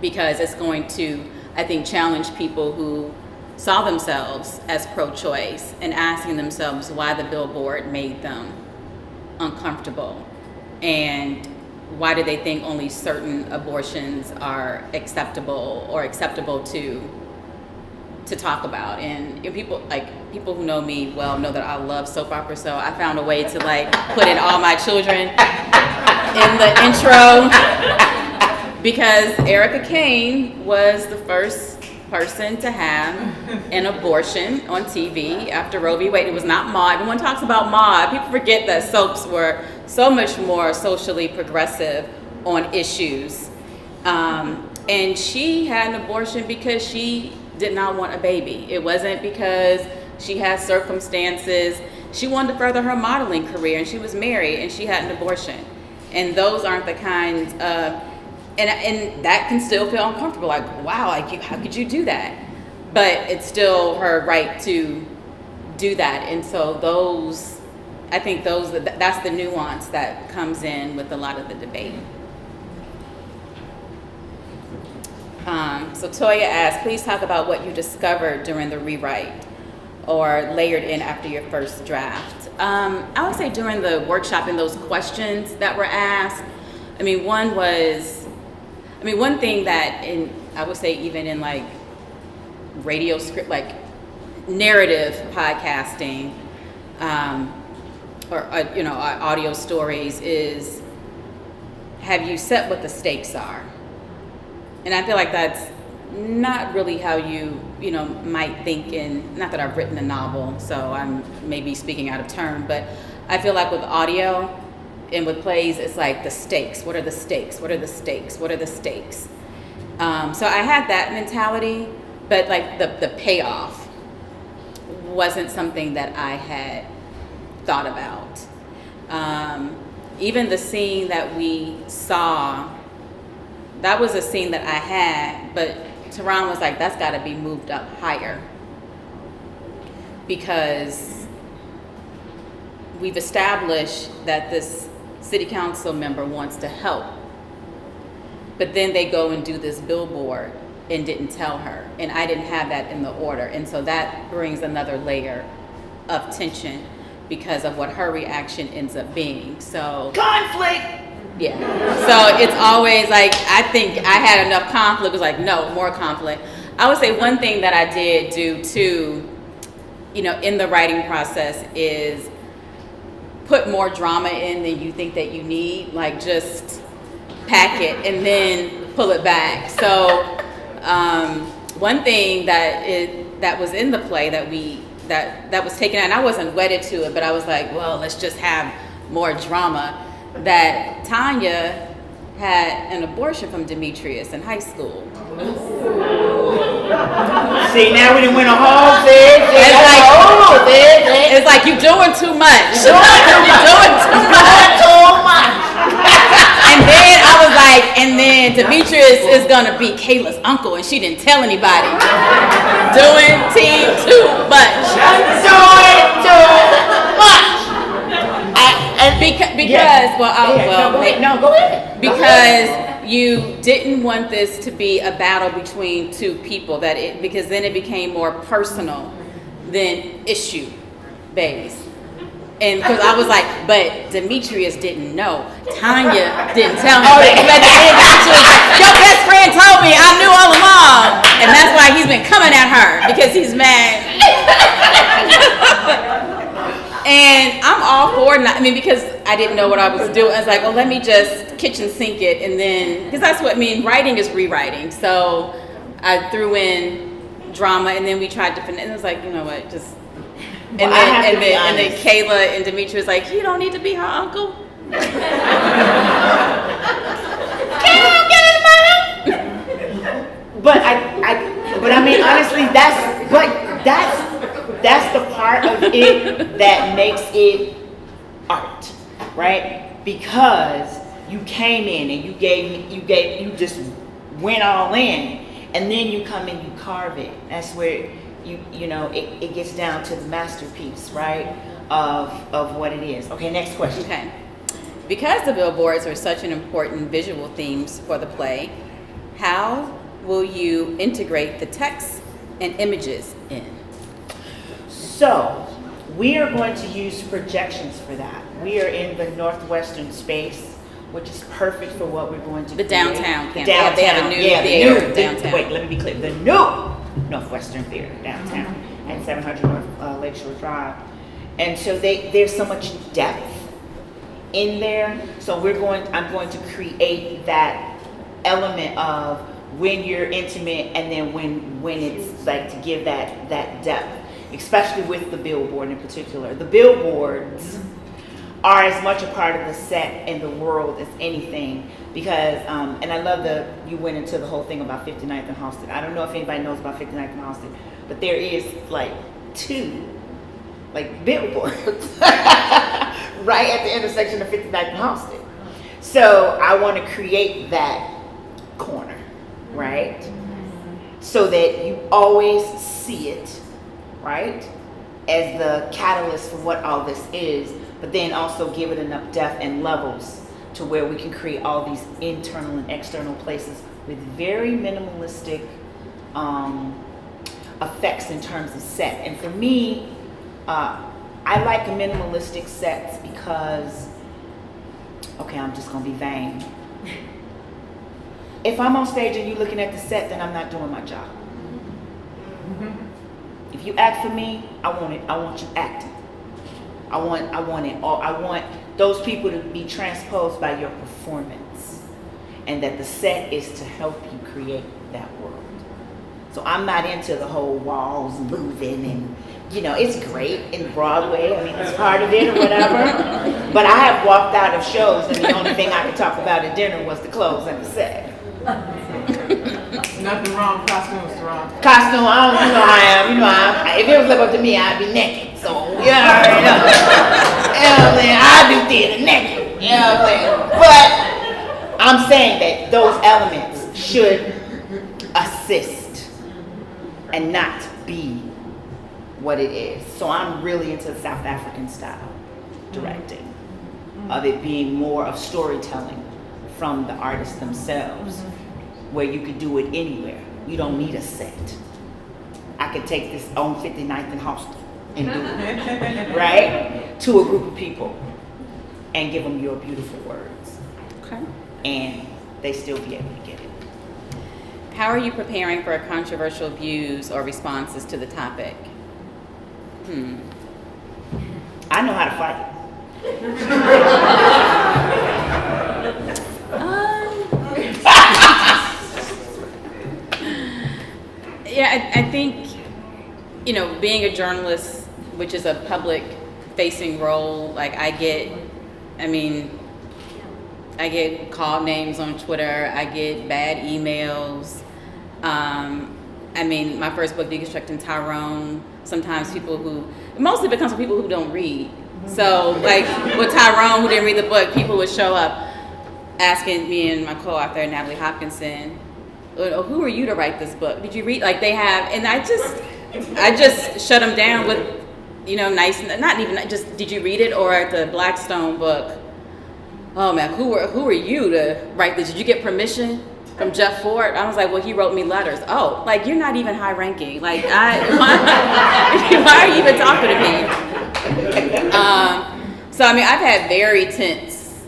because it's going to, I think, challenge people who saw themselves as pro-choice and asking themselves why the billboard made them uncomfortable, and why do they think only certain abortions are acceptable or acceptable to talk about. And people who know me well know that I love soap opera, so I found a way to like put in all my children in the intro, because Erica Kane was the first person to have an abortion on TV after Roe v. Wade. It was not Maude. Everyone talks about Maude. People forget that soaps were so much more socially progressive on issues. And she had an abortion because she did not want a baby. It wasn't because she had circumstances. She wanted to further her modeling career, and she was married and she had an abortion. And those aren't the kinds of, and that can still feel uncomfortable. Like, wow, how could you do that? But it's still her right to do that. And so that's the nuance that comes in with a lot of the debate. So Toya asked, please talk about what you discovered during the rewrite or layered in after your first draft. I would say during the workshop and those questions that were asked, one thing that I would say even in like radio script, like narrative podcasting, or audio stories is, have you set what the stakes are? And I feel like that's not really how you might think in, not that I've written a novel, so I'm maybe speaking out of turn, but I feel like with audio and with plays, it's like the stakes. What are the stakes? What are the stakes? What are the stakes? So I had that mentality, but like the payoff wasn't something that I had thought about. Even the scene that we saw, that was a scene that I had, but TaRon was like, that's gotta be moved up higher, because we've established that this city council member wants to help, but then they go and do this billboard and didn't tell her, and I didn't have that in the order, and so that brings another layer of tension because of what her reaction ends up being. So
Conflict!
yeah, so it's always like, I think I had enough conflict. It was like, no, more conflict. I would say one thing that I did do too in the writing process is put more drama in than you think that you need. Like just pack it and then pull it back. So one thing that was in the play that was taken out, and I wasn't wedded to it, but I was like, well, let's just have more drama. That Tanya had an abortion from Demetrius in high school.
See, now we done went a whole
It's like you're doing too much. You're doing too much. And then I was like, and then Demetrius is gonna be Kayla's uncle, and she didn't tell anybody. Doing too much.
Doing too much.
Go ahead. Because you didn't want this to be a battle between two people, because then it became more personal than issue based. And because I was like, but Demetrius didn't know. Tanya didn't tell him. But at the end, she was like, your best friend told me, I knew all along. And that's why he's been coming at her, because he's mad. And I'm all for it. Because I didn't know what I was doing. I was like, well, let me just kitchen sink it. And then, because that's what writing is rewriting. So I threw in drama, and then we tried to finesse. And it was like, you know what, just. And then Kayla and Demetrius was like, you don't need to be her uncle. Can
I get in my But honestly, that's the part of it that makes it art, right? Because you came in and you just went all in, and then you come and you carve it. That's where it gets down to the masterpiece, right? Of what it is. Okay, next question.
Okay. Because the billboards are such an important visual themes for the play, how will you integrate the text and images in?
So, we are going to use projections for that. We are in the northwestern space, which is perfect for what we're going to do.
The downtown campus.
Downtown.
They have a new theater downtown.
Wait, let me be clear. The new Northwestern Theater downtown at 700 North Lakeshore Drive. And so there's so much depth in there. So I'm going to create that element of when you're intimate, and then when it's like to give that depth, especially with the billboard in particular. The billboards are as much a part of the set and the world as anything, because and I love you went into the whole thing about 59th and Halsted. I don't know if anybody knows about 59th and Halsted, but there is like 2 billboards right at the intersection of 59th and Halsted. So I want to create that corner, right? So that you always see it, right, as the catalyst for what all this is, but then also give it enough depth and levels to where we can create all these internal and external places with very minimalistic effects in terms of set. And for me, I like minimalistic sets because, okay, I'm just gonna be vain. If I'm on stage and you're looking at the set, then I'm not doing my job. If you act for me, I want it. I want you acting. I want it all. I want those people to be transposed by your performance, and that the set is to help you create that world. So I'm not into the whole walls moving and, it's great in Broadway. I mean, it's part of it or whatever. But I have walked out of shows and the only thing I could talk about at dinner was the clothes and the set.
Nothing wrong with costumes, TaRon.
Costume, I am. If it was up to me, I'd be naked. So, you already know. I do theater naked. You know what I'm saying? But I'm saying that those elements should assist and not be what it is. So I'm really into the South African style directing, of it being more of storytelling from the artists themselves, where you could do it anywhere. You don't need a set. I could take this on 59th and Halsted and do it, right? To a group of people and give them your beautiful words.
Okay.
And they still be able to get it.
How are you preparing for controversial views or responses to the topic?
I know how to fight.
Yeah, I think, being a journalist, which is a public facing role, like I get call names on Twitter, I get bad emails. My first book, Deconstructing TaRon, sometimes mostly it comes from people who don't read. So like with TaRon, who didn't read the book, people would show up asking me and my co-author, Natalie Hopkinson, who are you to write this book? Did you read? Like they have, and I just shut them down with, nice, not even just, did you read it? Or the Blackstone book, oh man, who are you to write this? Did you get permission from Jeff Ford? I was like, well, he wrote me letters. Oh, like you're not even high ranking. Like why are you even talking to me? I've had very tense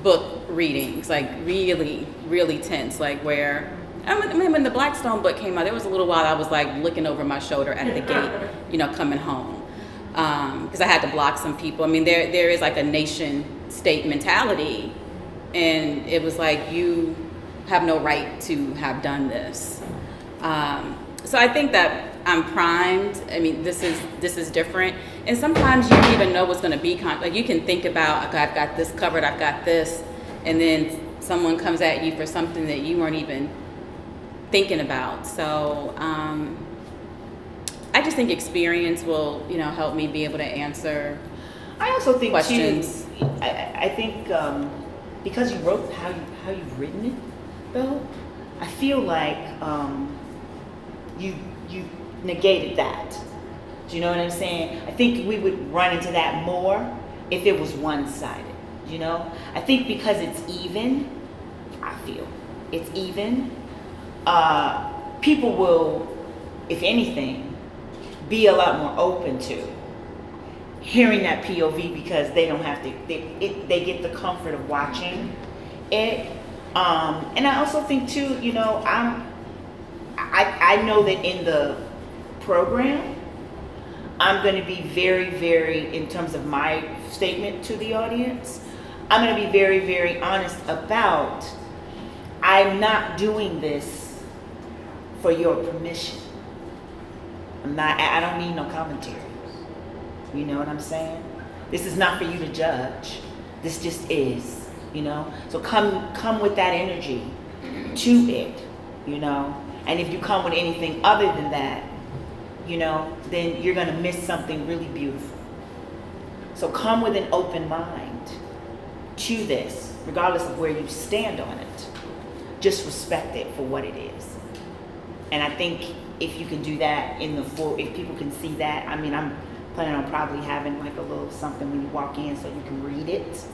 book readings, like really, really tense, like where, when the Blackstone book came out, there was a little while I was like looking over my shoulder at the gate, coming home. Because I had to block some people. There is like a nation state mentality, and it was like, you have no right to have done this. So I think that I'm primed. This is different. And sometimes you don't even know what's going to be. Like you can think about, okay, I've got this covered, I've got this, and then someone comes at you for something that you weren't even thinking about. So I just think experience will, help me be able to answer.
I also think
questions.
Too, I think because you wrote how you've written it, though, I feel like you negated that. Do you know what I'm saying? I think we would run into that more if it was one-sided. I think because it's even, I feel it's even. People will, if anything, be a lot more open to hearing that POV because they don't have to. They get the comfort of watching it. And I also think too, I know that in the program, I'm going to be very, very, in terms of my statement to the audience, I'm going to be very, very honest about, I'm not doing this for your permission. I don't need no commentary. You know what I'm saying? This is not for you to judge. This just is, So come with that energy to it, And if you come with anything other than that, then you're going to miss something really beautiful. So come with an open mind to this, regardless of where you stand on it. Just respect it for what it is. And I think if you can do that if people can see that, I'm planning on probably having like a little something when you walk in so you can read it.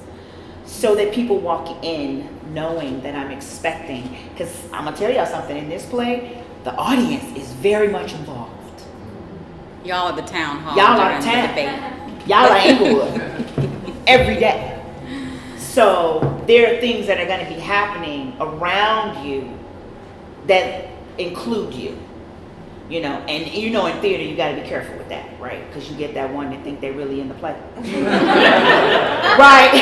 So that people walk in knowing that I'm expecting, because I'm going to tell y'all something, in this play, the audience is very much involved.
Y'all are the town hall.
Y'all are the town. Y'all are Englewood every day. So there are things that are going to be happening around you that include you, and in theater you got to be careful with that, right? Because you get that one that think they're really in the play, right?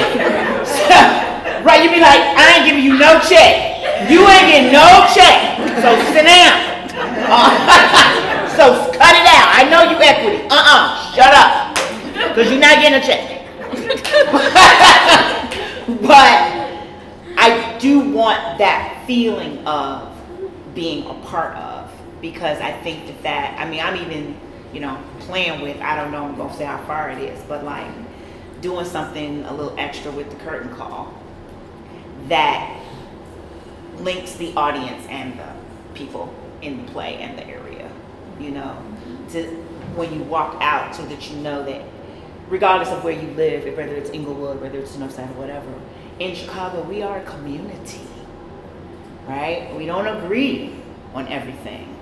Right? You be like, I ain't giving you no check. You ain't getting no check. So sit down. So cut it out. I know you equity. Shut up. Because you're not getting a check. But I do want that feeling of being a part of, because I think that I'm even, playing with, I don't know, I'm going to say how far it is, but like doing something a little extra with the curtain call that links the audience and the people in the play and the area, to when you walk out, so that you know that regardless of where you live, whether it's Englewood, whether it's Northside or whatever, in Chicago, we are a community, right? We don't agree on everything,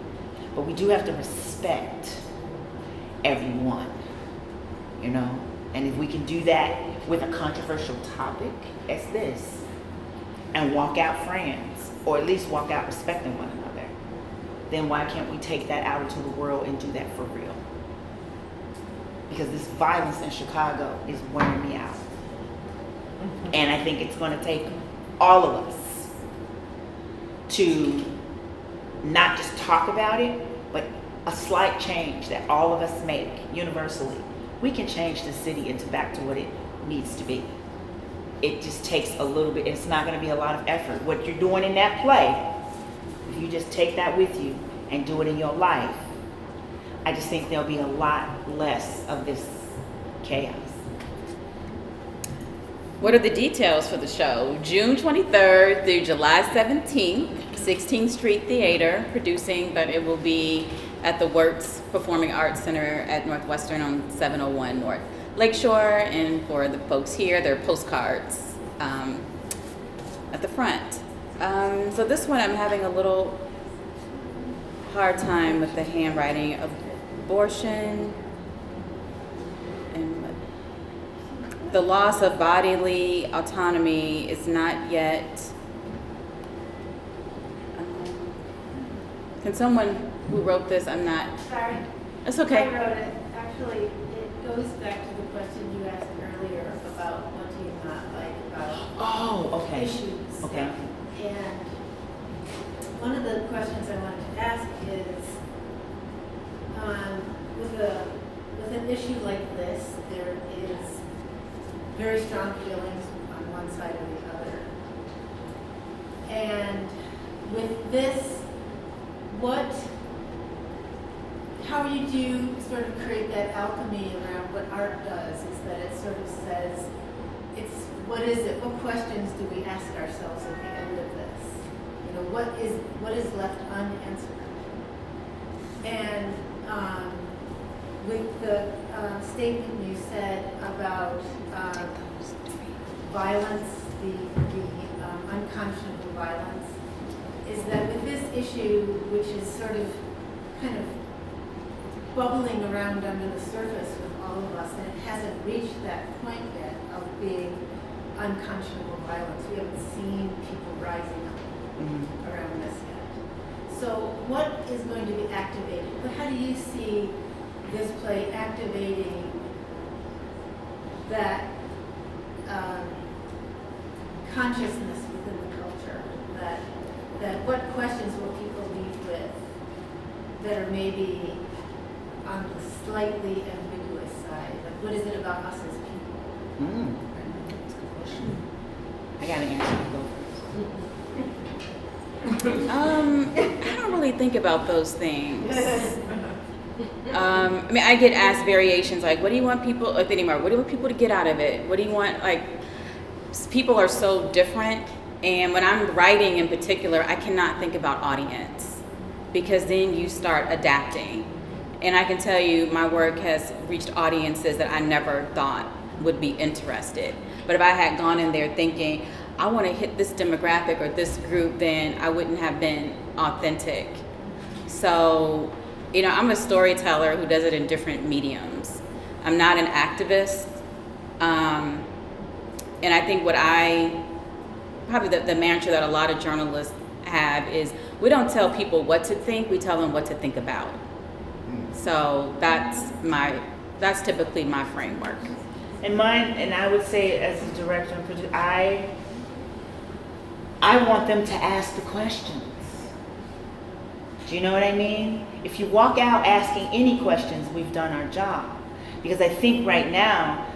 but we do have to respect everyone, And if we can do that with a controversial topic as this, and walk out friends, or at least walk out respecting one another, then why can't we take that out into the world and do that for real? because this violence in Chicago is wearing me out. And I think it's going to take all of us to not just talk about it, but a slight change that all of us make universally. We can change the city into back to what it needs to be. It just takes a little bit. It's not going to be a lot of effort. What you're doing in that play, if you just take that with you and do it in your life, I just think there'll be a lot less of this chaos.
What are the details for the show? June 23rd through July 17th, 16th Street Theater, producing, but it will be at the Works Performing Arts Center at Northwestern on 701 North Lakeshore. And for the folks here, there are postcards at the front. So this one I'm having a little hard time with the handwriting. Abortion and the loss of bodily autonomy is not yet. Can someone who wrote this, I'm not.
Sorry.
It's okay.
I wrote it. Actually, it goes back to the question you asked earlier about what do you not like about issues.
Okay.
And one of the questions I wanted to ask is, with an issue like this, there is very strong feelings on one side or the other. And with this, how you do sort of create that alchemy around what art does is that it sort of says, what is it? What questions do we ask ourselves at the end of this? You know, what is left unanswered? And with the statement you said about violence, the unconscionable violence, is that with this issue, which is sort of kind of bubbling around under the surface with all of us, and it hasn't reached that point yet of being unconscionable violence. We haven't seen people rising up around this yet. So what is going to be activated? How do you see this play activating that consciousness within the culture? That what questions will people leave with that are maybe on the slightly ambiguous side? Like, what is it about us as people?
That's a good question. I got to answer both.
I don't really think about those things. I mean, I get asked variations like, what do you want people, what do you want people to get out of it? What do you want, like, people are so different. And when I'm writing in particular, I cannot think about audience because then you start adapting. And I can tell you my work has reached audiences that I never thought would be interested. But if I had gone in there thinking, I want to hit this demographic or this group, then I wouldn't have been authentic. So, you know, I'm a storyteller who does it in different mediums. I'm not an activist. And I think probably the mantra that a lot of journalists have is we don't tell people what to think, we tell them what to think about. So that's typically my framework.
And mine, and I would say as a director and producer, I want them to ask the questions. Do you know what I mean? If you walk out asking any questions, we've done our job. Because I think right now,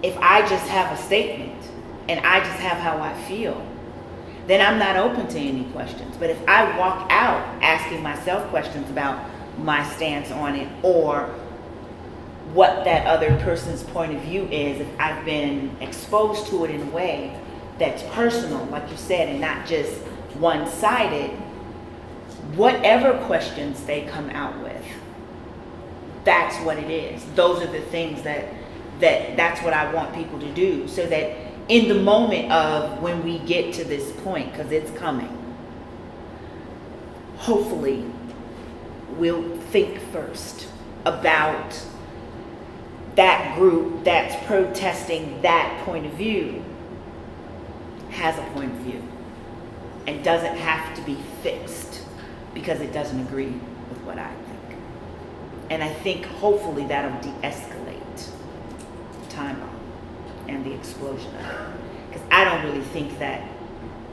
if I just have a statement and I just have how I feel, then I'm not open to any questions. But if I walk out asking myself questions about my stance on it or what that other person's point of view is, if I've been exposed to it in a way that's personal, like you said, and not just one-sided, whatever questions they come out with, that's what it is. Those are the things that's what I want people to do, so that in the moment of when we get to this point, because it's coming, hopefully we'll think first about that group that's protesting that point of view has a point of view and doesn't have to be fixed because it doesn't agree with what I think. And I think hopefully that'll de-escalate and the explosion of it. Because I don't really think that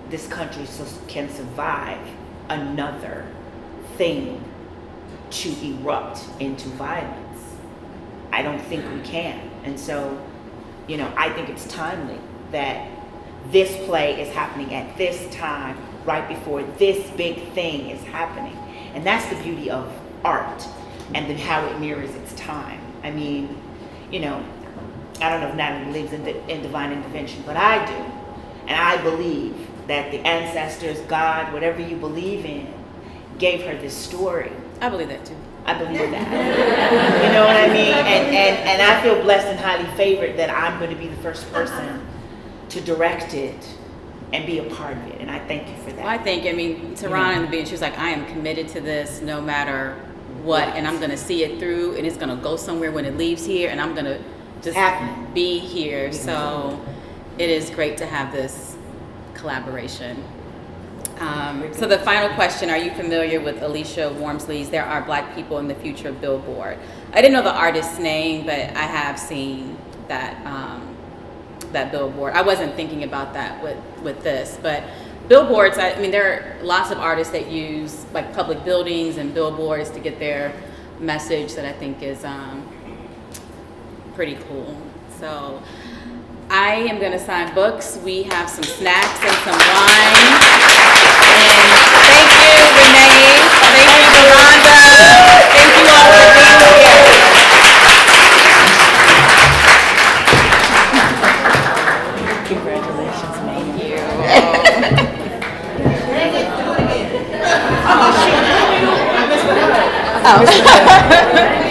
this country can survive another thing to erupt into violence. I don't think we can. And so, I think it's timely that this play is happening at this time, right before this big thing is happening. And that's the beauty of art and then how it mirrors its time. I mean, I don't know if Natalie believes in divine intervention, but I do. And I believe that the ancestors, God, whatever you believe in, gave her this story.
I believe that too.
I believe that. You know what I mean? And I feel blessed and highly favored that I'm going to be the first person to direct it and be a part of it. And I thank you for that.
Well, I think, TaRon in the beginning, she was like, I am committed to this no matter what, and I'm going to see it through, and it's going to go somewhere when it leaves here, and I'm going to just be here. So it is great to have this collaboration. So the final question, are you familiar with Alicia Wormsley's There Are Black People in the Future Billboard? I didn't know the artist's name, but I have seen that that billboard. I wasn't thinking about that with this, but billboards, there are lots of artists that use like public buildings and billboards to get their message that I think is pretty cool. So I am going to sign books. We have some snacks and some wine. And thank you, Renee. Thank you, Yolanda. Thank you all for being here.
Congratulations, man.
Thank you.
Oh, shit. I missed the